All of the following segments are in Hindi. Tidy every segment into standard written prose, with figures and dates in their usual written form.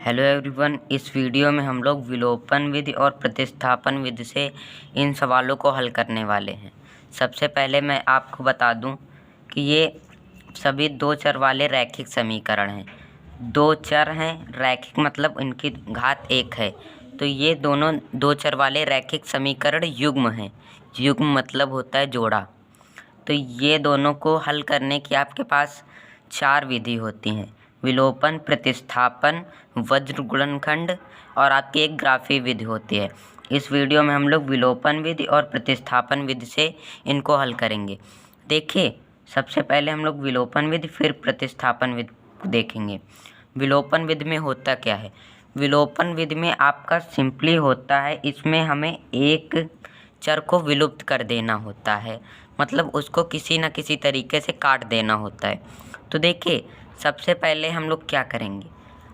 हेलो एवरीवन, इस वीडियो में हम लोग विलोपन विधि और प्रतिस्थापन विधि से इन सवालों को हल करने वाले हैं। सबसे पहले मैं आपको बता दूं कि ये सभी दो चर वाले रैखिक समीकरण हैं। दो चर हैं, रैखिक मतलब इनकी घात 1 है, तो ये दोनों दो चर वाले रैखिक समीकरण युग्म हैं। युग्म मतलब होता है जोड़ा। तो ये दोनों को हल करने की आपके पास 4 विधि होती हैं: विलोपन, प्रतिस्थापन, वज्र गुणनखंड और आपकी एक ग्राफीय विधि होती है। इस वीडियो में हम लोग विलोपन विधि और प्रतिस्थापन विधि से इनको हल करेंगे। देखिए, सबसे पहले हम लोग विलोपन विधि फिर प्रतिस्थापन विधि देखेंगे। विलोपन विधि में होता क्या है? विलोपन विधि में आपका सिंपली होता है, इसमें हमें एक चर को विलुप्त कर देना होता है, मतलब उसको किसी न किसी तरीके से काट देना होता है। तो देखिए, सबसे पहले हम लोग क्या करेंगे,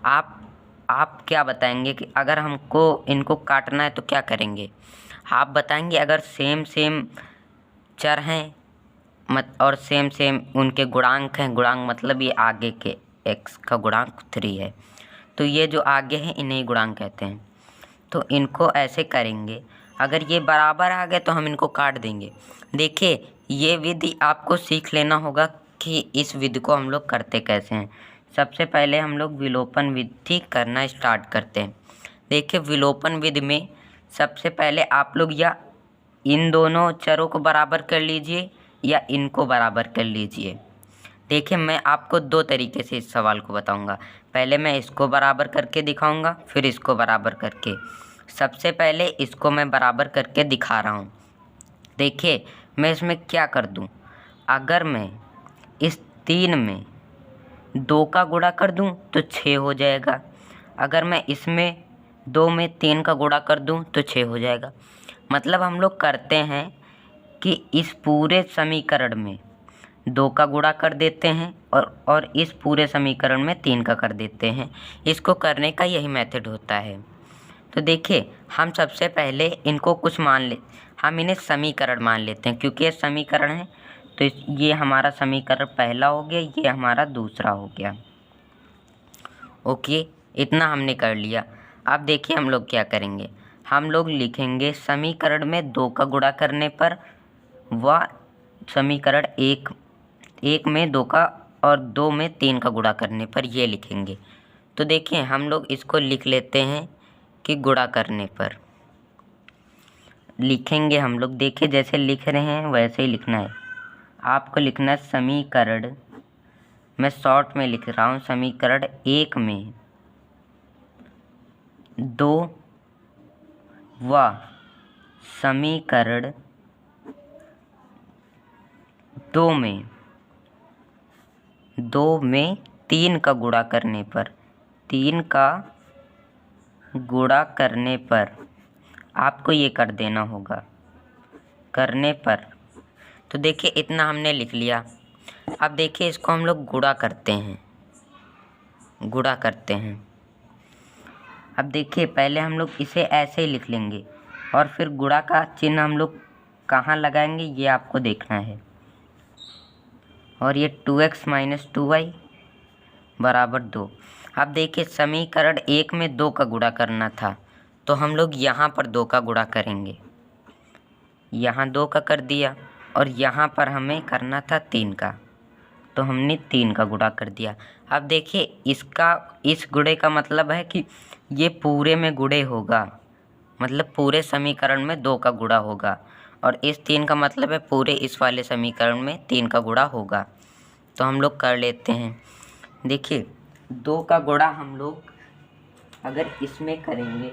आप क्या बताएंगे कि अगर हमको इनको काटना है तो क्या करेंगे? आप बताएंगे अगर सेम चर हैं और सेम उनके गुणांक हैं, गुणांक मतलब ये आगे के x का गुणांक 3 है, तो ये जो आगे हैं इन्हें गुणांक कहते हैं। तो इनको ऐसे करेंगे, अगर ये बराबर आ गए तो हम इनको काट देंगे। देखिए, ये विधि आपको सीख लेना होगा कि इस विधि को हम लोग करते कैसे हैं। सबसे पहले हम लोग विलोपन विधि करना स्टार्ट करते हैं। देखिए, विलोपन विधि में सबसे पहले आप लोग या इन दोनों चरों को बराबर कर लीजिए या इनको बराबर कर लीजिए। देखिए, मैं आपको दो तरीके से इस सवाल को बताऊंगा। पहले मैं इसको बराबर करके दिखाऊंगा, फिर इसको बराबर करके। सबसे पहले इसको मैं बराबर करके दिखा रहा हूँ। देखिए, मैं इसमें क्या कर दूँ, अगर मैं इस 3 में 2 का गुणा कर दूँ तो 6 हो जाएगा। अगर मैं इसमें 2 में 3 का गुणा कर दूँ तो 6 हो जाएगा। मतलब हम लोग करते हैं कि इस पूरे समीकरण में 2 का गुणा कर देते हैं और इस पूरे समीकरण में 3 का कर देते हैं। इसको करने का यही मेथड होता है। तो देखिए, हम सबसे पहले इनको कुछ हम इन्हें समीकरण मान लेते हैं, क्योंकि ये समीकरण है। तो ये हमारा समीकरण पहला हो गया, ये हमारा दूसरा हो गया। ओके, इतना हमने कर लिया। अब देखिए हम लोग क्या करेंगे, हम लोग लिखेंगे समीकरण में 2 का गुणा करने पर व समीकरण एक में 2 का और 2 में 3 का गुणा करने पर ये लिखेंगे। तो देखिए, हम लोग इसको लिख लेते हैं कि गुणा करने पर लिखेंगे हम लोग। देखिए, जैसे लिख रहे हैं वैसे ही लिखना है। आपको लिखना है समीकरण, मैं शॉर्ट में लिख रहा हूँ, समीकरण 1 में 2 व समीकरण 2 में 3 का गुणा करने पर, 3 का गुणा करने पर आपको ये कर देना होगा, करने पर। तो देखिए, इतना हमने लिख लिया। अब देखिए, इसको हम लोग गुणा करते हैं, गुणा करते हैं। अब देखिए, पहले हम लोग इसे ऐसे ही लिख लेंगे और फिर गुणा का चिन्ह हम लोग कहाँ लगाएंगे ये आपको देखना है। और ये 2x - 2y बराबर 2। अब देखिए, समीकरण 1 में 2 का गुणा करना था, तो हम लोग यहाँ पर 2 का गुणा करेंगे। यहाँ 2 का कर दिया और यहाँ पर हमें करना था 3 का, तो हमने 3 का गुणा कर दिया। अब देखिए, इस गुणे का मतलब है कि ये पूरे में गुणे होगा, मतलब पूरे समीकरण में 2 का गुणा होगा, और इस 3 का मतलब है पूरे इस वाले समीकरण में 3 का गुणा होगा। तो हम लोग कर लेते हैं। देखिए, 2 का गुणा हम लोग अगर इसमें करेंगे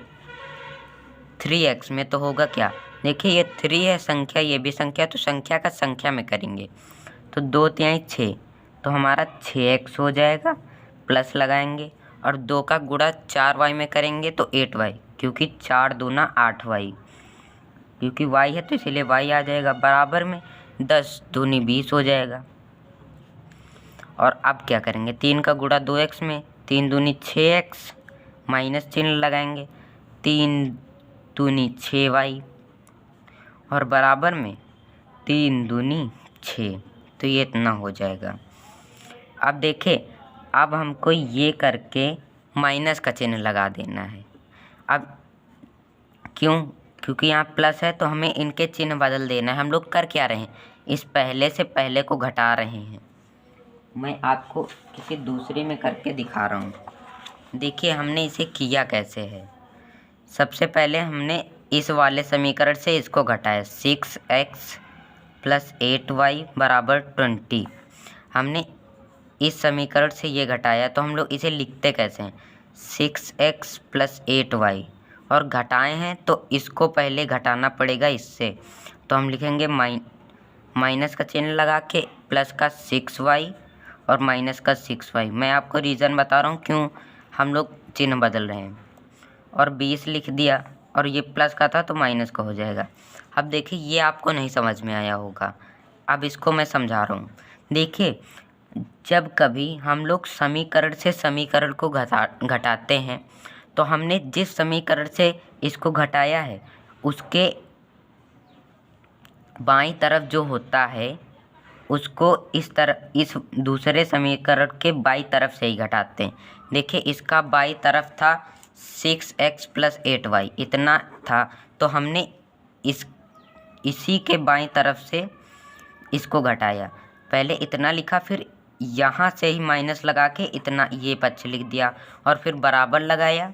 3x में तो होगा क्या? देखिए, ये 3 है संख्या, ये भी संख्या, तो संख्या का संख्या में करेंगे तो 2 तिहाई 6, तो हमारा 6x हो जाएगा। प्लस लगाएंगे और 2 का गुणा 4y में करेंगे तो 8y, क्योंकि 4 दूना 8y, क्योंकि y है तो इसीलिए y आ जाएगा। बराबर में 10 दूनी 20 हो जाएगा। और अब क्या करेंगे, 3 का गुणा 2x में, 3 दूनी 6x, माइनस चिन्ह लगाएंगे, 3 दूनी 6y, और बराबर में 3 दूनी 6, तो ये इतना हो जाएगा। अब देखिए, अब हमको ये करके माइनस का चिन्ह लगा देना है। अब क्योंकि यहाँ प्लस है तो हमें इनके चिन्ह बदल देना है। हम लोग कर क्या रहे हैं, इस पहले से पहले को घटा रहे हैं। मैं आपको किसी दूसरे में करके दिखा रहा हूँ। देखिए हमने इसे किया कैसे है। सबसे पहले हमने इस वाले समीकरण से इसको घटाया, 6x + 8y = 20। हमने इस समीकरण से ये घटाया, तो हम लोग इसे लिखते कैसे हैं, 6x + 8y, और घटाए हैं तो इसको पहले घटाना पड़ेगा इससे। तो हम लिखेंगे माइनस का चिन्ह लगा के प्लस का 6y और माइनस का 6y। मैं आपको रीज़न बता रहा हूँ क्यों हम लोग चिन्ह बदल रहे हैं। और 20 लिख दिया, और ये प्लस का था तो माइनस का हो जाएगा। अब देखिए ये आपको नहीं समझ में आया होगा, अब इसको मैं समझा रहा हूँ। देखिए जब कभी हम लोग समीकरण से समीकरण को घटाते हैं तो हमने जिस समीकरण से इसको घटाया है उसके बाईं तरफ जो होता है उसको इस दूसरे समीकरण के बाईं तरफ से ही घटाते हैं। देखिए इसका बाईं तरफ था 6x + 8y, इतना था, तो हमने इसी के बाईं तरफ से इसको घटाया। पहले इतना लिखा, फिर यहाँ से ही माइनस लगा के इतना ये पक्ष लिख दिया, और फिर बराबर लगाया।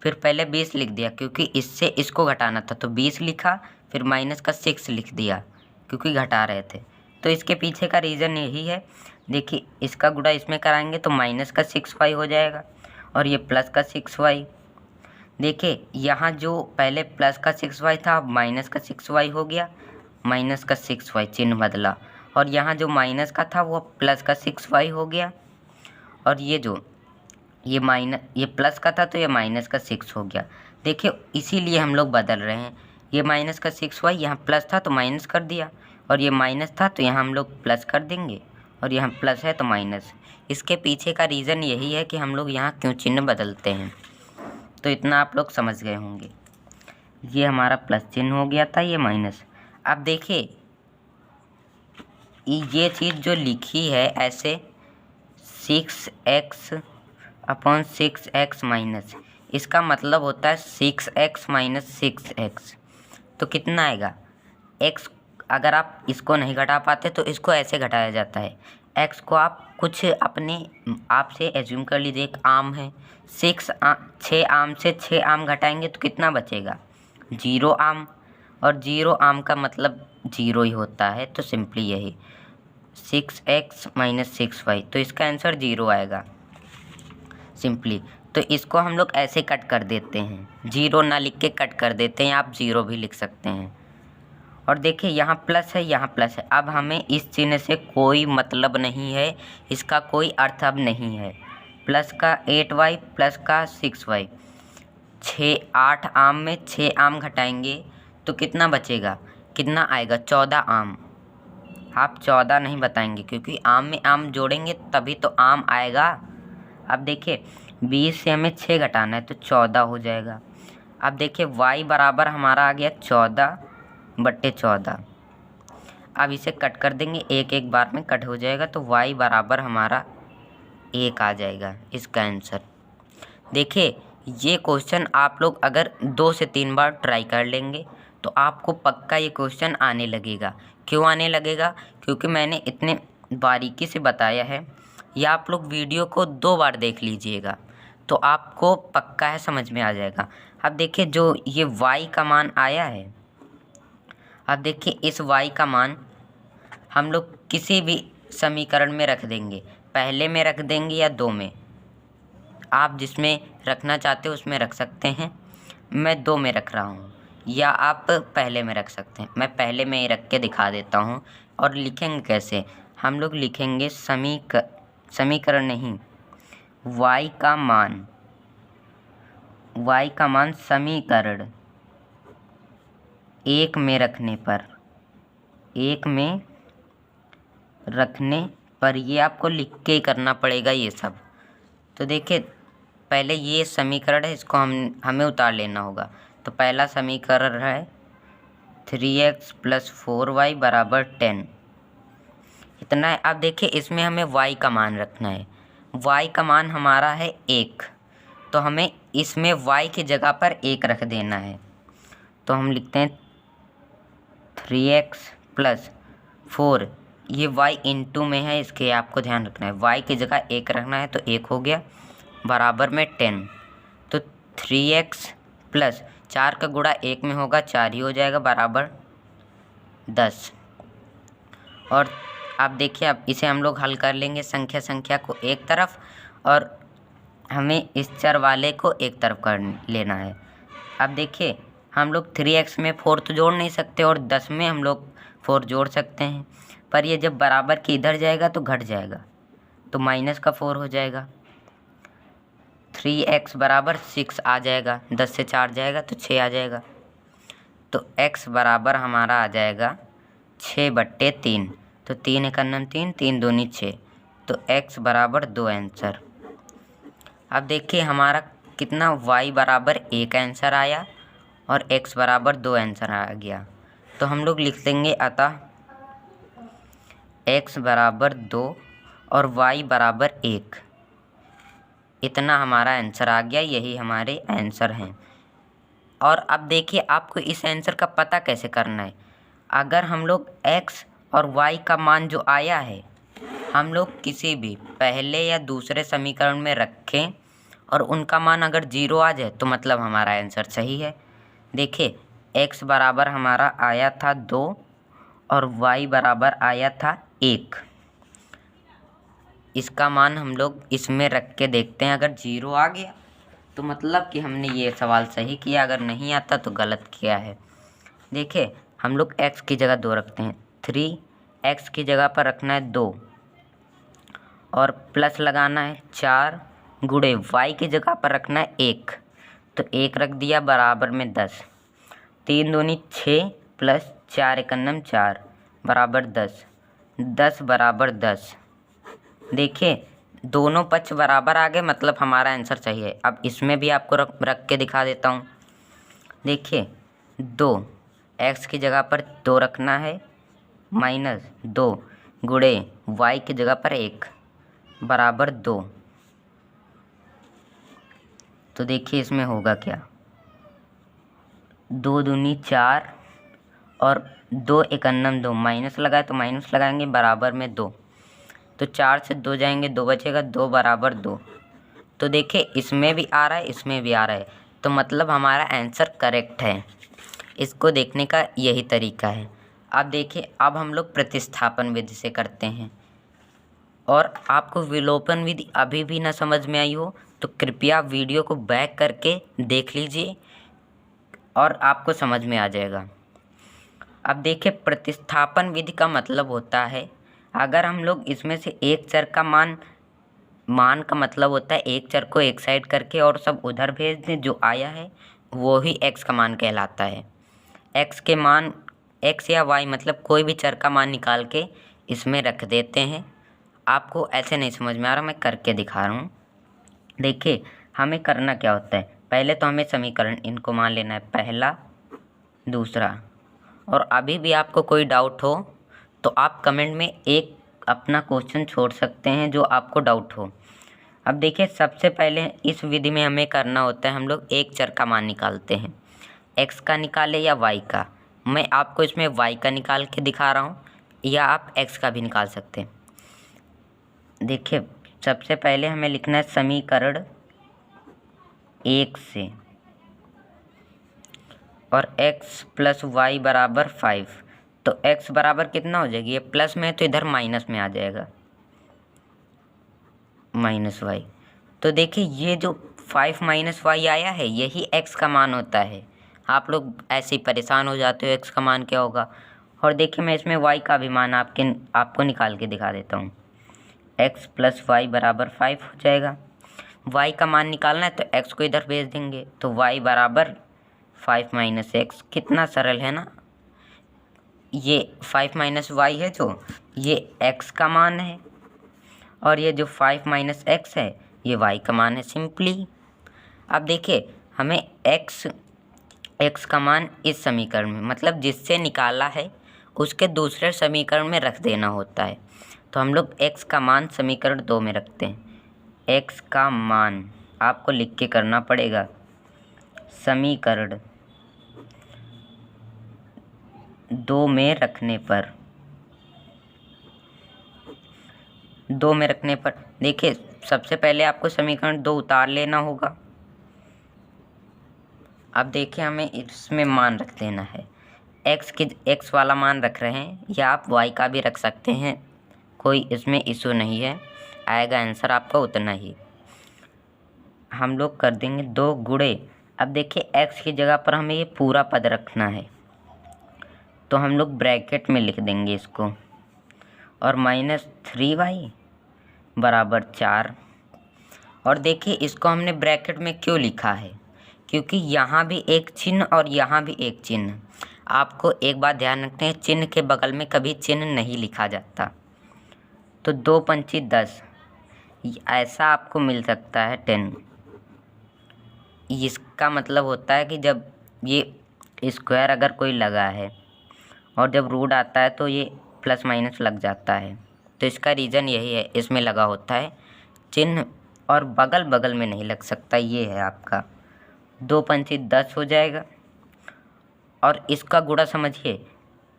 फिर पहले 20 लिख दिया क्योंकि इससे इसको घटाना था, तो 20 लिखा, फिर माइनस का 6 लिख दिया क्योंकि घटा रहे थे। तो इसके पीछे का रीज़न यही है। देखिए इसका गुणा इसमें कराएंगे तो माइनस का 6y हो जाएगा, और ये प्लस का 6y। देखिए यहाँ जो पहले प्लस का 6y था, माइनस का 6y हो गया, माइनस का 6y चिन्ह बदला, और यहाँ जो माइनस का था वो प्लस का 6y हो गया, और ये प्लस का था तो ये माइनस का 6 हो गया। देखिए इसीलिए हम लोग बदल रहे हैं। ये माइनस का 6y यहाँ प्लस था तो माइनस कर दिया, और ये माइनस था तो यहाँ हम लोग प्लस कर देंगे, और यहाँ प्लस है तो माइनस। इसके पीछे का रीज़न यही है कि हम लोग यहाँ क्यों चिन्ह बदलते हैं। तो इतना आप लोग समझ गए होंगे। ये हमारा प्लस चिन्ह हो गया था, ये माइनस। अब देखिए ये चीज़ जो लिखी है ऐसे 6x / 6x माइनस, इसका मतलब होता है 6x - 6x। तो कितना आएगा, x अगर आप इसको नहीं घटा पाते तो इसको ऐसे घटाया जाता है। x को आप कुछ अपने आप से एज्यूम कर लीजिए, एक आम है, 6 आम से 6 आम घटाएंगे तो कितना बचेगा, 0 आम, और 0 आम का मतलब 0 ही होता है। तो सिंपली यही 6x - 6y, तो इसका आंसर 0 आएगा सिंपली। तो इसको हम लोग ऐसे कट कर देते हैं, 0 ना लिख के कट कर देते हैं, आप 0 भी लिख सकते हैं। और देखिए यहाँ प्लस है, यहाँ प्लस है। अब हमें इस चिन्ह से कोई मतलब नहीं है, इसका कोई अर्थ अब नहीं है। प्लस का 8y प्लस का 6y, 8 आम में 6 आम घटाएंगे तो कितना बचेगा, कितना आएगा, 14 आम। आप 14 नहीं बताएंगे क्योंकि आम में आम जोड़ेंगे तभी तो आम आएगा। अब देखिए 20 से हमें 6 घटाना है तो 14 हो जाएगा। अब देखिए y बराबर हमारा आ गया 14/14। अब इसे कट कर देंगे, एक बार में कट हो जाएगा, तो y बराबर हमारा 1 आ जाएगा इसका आंसर। देखिए ये क्वेश्चन आप लोग अगर 2 से 3 बार ट्राई कर लेंगे तो आपको पक्का ये क्वेश्चन आने लगेगा। क्यों आने लगेगा, क्योंकि मैंने इतने बारीकी से बताया है। या आप लोग वीडियो को 2 बार देख लीजिएगा तो आपको पक्का है समझ में आ जाएगा। अब देखिए जो ये y का मान आया है, अब देखिए इस y का मान हम लोग किसी भी समीकरण में रख देंगे, पहले में रख देंगे या 2 में, आप जिसमें रखना चाहते हो उसमें रख सकते हैं। मैं 2 में रख रहा हूँ, या आप पहले में रख सकते हैं। मैं पहले में ही रख के दिखा देता हूँ। और लिखेंगे कैसे, हम लोग लिखेंगे समीकरण नहीं, y का मान समीकरण 1 में रखने पर ये आपको लिख के ही करना पड़ेगा ये सब। तो देखिए पहले ये समीकरण है, इसको हमें उतार लेना होगा। तो पहला समीकरण है 3x + 4y = 10, इतना है। अब देखिए इसमें हमें y का मान रखना है। y का मान हमारा है 1, तो हमें इसमें y की जगह पर 1 रख देना है। तो हम लिखते हैं 3x + 4, ये y इंटू में है, इसके आपको ध्यान रखना है। y की जगह 1 रखना है तो 1 हो गया, बराबर में 10। तो 3x + 4 का गुणा 1 में होगा, 4 ही हो जाएगा, बराबर 10। और आप देखिए, अब इसे हम लोग हल कर लेंगे, संख्या को एक तरफ और हमें इस चर वाले को एक तरफ कर लेना है। अब देखिए, हम लोग 3x में 4 तो जोड़ नहीं सकते और 10 में हम लोग 4 जोड़ सकते हैं, पर ये जब बराबर के इधर जाएगा तो घट जाएगा, तो माइनस का 4 हो जाएगा। 3x बराबर 6 आ जाएगा, 10 से 4 जाएगा तो 6 आ जाएगा। तो x बराबर हमारा आ जाएगा 6/3। तो 3 × 3, 3 दूनी 6, तो x बराबर 2 आंसर। अब देखिए हमारा कितना, y बराबर 1 आंसर आया और x बराबर 2 आंसर आ गया। तो हम लोग लिख देंगे, अतः x बराबर 2 और y बराबर 1, इतना हमारा आंसर आ गया। यही हमारे आंसर हैं। और अब देखिए, आपको इस आंसर का पता कैसे करना है। अगर हम लोग x और y का मान जो आया है, हम लोग किसी भी पहले या दूसरे समीकरण में रखें और उनका मान अगर 0 आ जाए तो मतलब हमारा आंसर सही है। देखिए, x बराबर हमारा आया था 2 और y बराबर आया था 1। इसका मान हम लोग इसमें रख के देखते हैं, अगर 0 आ गया तो मतलब कि हमने ये सवाल सही किया, अगर नहीं आता तो गलत किया है। देखिए, हम लोग x की जगह 2 रखते हैं, 3x की जगह पर रखना है 2 और प्लस लगाना है 4 गुणे y की जगह पर रखना है 1, तो 1 रख दिया, बराबर में 10। 3 दूनी 6 + 4 × 4 बराबर 10, 10 बराबर 10। देखिए, दोनों पक्ष बराबर आ गए, मतलब हमारा आंसर सही है। अब इसमें भी आपको रख के दिखा देता हूँ। देखिए, 2 x की जगह पर 2 रखना है, -2 गुणे y की जगह पर 1 बराबर 2। तो देखिए इसमें होगा क्या, 2 दूनी 4 और 2 × 2, माइनस लगाए तो माइनस लगाएंगे, बराबर में 2। तो 4 से 2 जाएंगे, 2 बचेगा, 2 बराबर 2। तो देखिए, इसमें भी आ रहा है, इसमें भी आ रहा है, तो मतलब हमारा आंसर करेक्ट है। इसको देखने का यही तरीका है। अब देखिए, अब हम लोग प्रतिस्थापन विधि से करते हैं। और आपको विलोपन विधि अभी भी ना समझ में आई हो तो कृपया वीडियो को बैक करके देख लीजिए और आपको समझ में आ जाएगा। अब देखिए, प्रतिस्थापन विधि का मतलब होता है, अगर हम लोग इसमें से एक चर का मान का मतलब होता है एक चर को एक साइड करके और सब उधर भेज दें, जो आया है वो ही x का मान कहलाता है। x के मान, x या y मतलब कोई भी चर का मान निकाल के इसमें रख देते हैं। आपको ऐसे नहीं समझ में आ रहा, मैं करके दिखा रहा हूँ। देखिए, हमें करना क्या होता है, पहले तो हमें समीकरण इनको मान लेना है, पहला, दूसरा। और अभी भी आपको कोई डाउट हो तो आप कमेंट में एक अपना क्वेश्चन छोड़ सकते हैं जो आपको डाउट हो। अब देखिए, सबसे पहले इस विधि में हमें करना होता है, हम लोग एक चर का मान निकालते हैं, x का निकाले या y का। मैं आपको इसमें y का निकाल के दिखा रहा हूँ, या आप x का भी निकाल सकते हैं। देखिए, सबसे पहले हमें लिखना है समीकरण 1 से, और x + y बराबर 5। तो x बराबर कितना हो जाएगी, ये प्लस में है तो इधर माइनस में आ जाएगा, -y। तो देखिए, ये जो 5 - y आया है यही x का मान होता है। आप लोग ऐसे ही परेशान हो जाते हो x का मान क्या होगा। और देखिए, मैं इसमें y का भी मान आपको निकाल के दिखा देता हूँ। x + y बराबर 5 हो जाएगा। y का मान निकालना है तो x को इधर भेज देंगे, तो y बराबर 5 - x। कितना सरल है ना। ये 5 - y है जो, ये x का मान है, और ये जो 5 - x है ये y का मान है, सिंपली। अब देखिए, हमें x का मान इस समीकरण में, मतलब जिससे निकाला है उसके दूसरे समीकरण में रख देना होता है। तो हम लोग x का मान समीकरण 2 में रखते हैं। x का मान आपको लिख के करना पड़ेगा। समीकरण 2 में रखने पर देखिए सबसे पहले आपको समीकरण 2 उतार लेना होगा। अब देखिए हमें इसमें मान रख लेना है। एक्स वाला मान रख रहे हैं, या आप वाई का भी रख सकते हैं, कोई इसमें इशू नहीं है, आएगा आंसर आपका उतना ही। हम लोग कर देंगे 2 गुणे। अब देखिए एक्स की जगह पर हमें ये पूरा पद रखना है, तो हम लोग ब्रैकेट में लिख देंगे इसको, और -3y बराबर 4। और देखिए इसको हमने ब्रैकेट में क्यों लिखा है, क्योंकि यहाँ भी एक चिन्ह और यहाँ भी एक चिन्ह। आपको एक बात ध्यान रखते हैं, चिन्ह के बगल में कभी चिन्ह नहीं लिखा जाता। तो 2 पंची 10, ऐसा आपको मिल सकता है 10। इसका मतलब होता है कि जब ये स्क्वायर अगर कोई लगा है और जब रूट आता है तो ये प्लस माइनस लग जाता है, तो इसका रीज़न यही है, इसमें लगा होता है चिन्ह, और बगल बगल में नहीं लग सकता। ये है आपका 2 पंची 10 हो जाएगा। और इसका गुणा समझिए,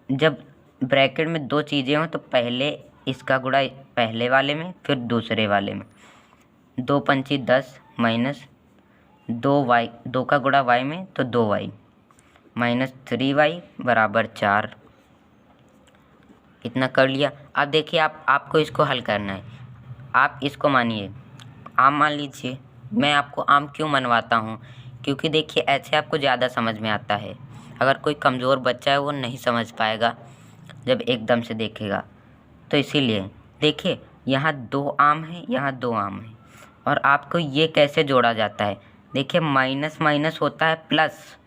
जब ब्रैकेट में 2 चीज़ें हों तो पहले इसका गुणा पहले वाले में, फिर दूसरे वाले में। 2 पंची 10 माइनस 2y, 2 का गुणा y में तो 2y, -3y बराबर 4। इतना कर लिया। अब देखिए आपको इसको हल करना है। आप इसको मानिए आम मान लीजिए। मैं आपको आम क्यों मनवाता हूँ, क्योंकि देखिए ऐसे आपको ज़्यादा समझ में आता है। अगर कोई कमज़ोर बच्चा है वो नहीं समझ पाएगा जब एकदम से देखेगा, तो इसीलिए देखिए यहाँ 2 आम है, यहाँ 2 आम है, और आपको ये कैसे जोड़ा जाता है। देखिए माइनस माइनस होता है प्लस,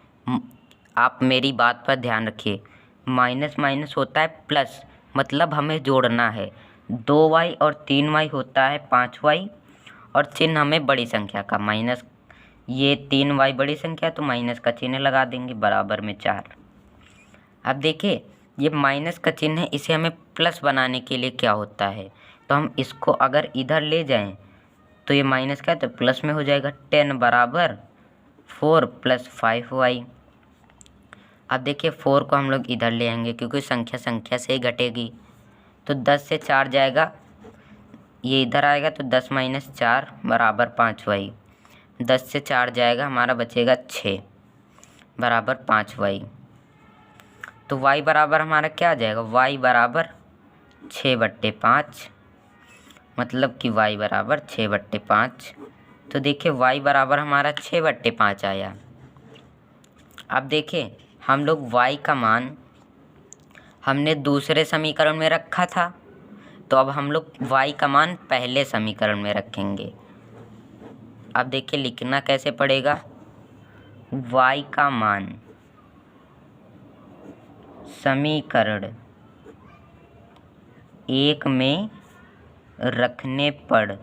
आप मेरी बात पर ध्यान रखिए, माइनस माइनस होता है प्लस, मतलब हमें जोड़ना है। 2y और 3y होता है 5y, और चिन्ह हमें बड़ी संख्या का माइनस, ये 3y बड़ी संख्या तो माइनस का चिन्ह लगा देंगे बराबर में 4। अब देखिए ये माइनस का चिन्ह है, इसे हमें प्लस बनाने के लिए क्या होता है, तो हम इसको अगर इधर ले जाएं तो ये माइनस का है तो प्लस में हो जाएगा। 10 बराबर 4 + 5y। अब देखिए 4 को हम लोग इधर ले आएंगे, क्योंकि संख्या संख्या से ही घटेगी, तो 10 से 4 जाएगा, ये इधर आएगा तो 10 - 4 बराबर 5y। 10 से 4 जाएगा, हमारा बचेगा 6 बराबर 5y। तो y बराबर हमारा क्या आ जाएगा, y बराबर 6/5, मतलब कि y बराबर 6/5। तो देखिए y बराबर हमारा 6/5 आया। अब देखिए हम लोग y का मान हमने दूसरे समीकरण में रखा था, तो अब हम लोग y का मान पहले समीकरण में रखेंगे। अब देखिए लिखना कैसे पड़ेगा, y का मान समीकरण 1 में रखने पर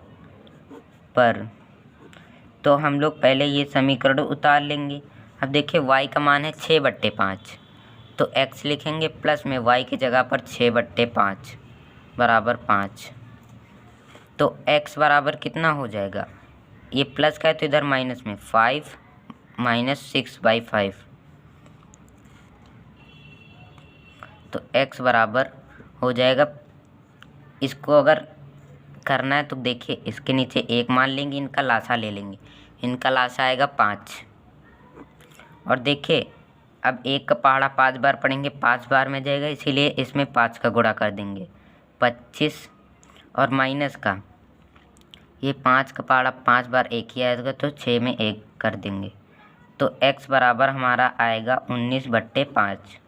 तो हम लोग पहले ये समीकरण उतार लेंगे। अब देखिए y का मान है 6/5, तो x लिखेंगे प्लस में y की जगह पर 6/5 बराबर 5। तो x बराबर कितना हो जाएगा, ये प्लस का है तो इधर माइनस में 5 - 6/5, तो x बराबर हो जाएगा। इसको अगर करना है तो देखिए इसके नीचे 1 मान लेंगे, इनका लासा ले लेंगे, इनका लासा आएगा 5। और देखिए अब 1 का पहाड़ा 5 बार पढ़ेंगे, 5 बार में जाएगा, इसीलिए इसमें 5 का गुणा कर देंगे 25, और माइनस का ये 5 का पहाड़ा 5 बार 1 ही आएगा, तो 6 में 1 कर देंगे, तो x बराबर हमारा आएगा 19/5।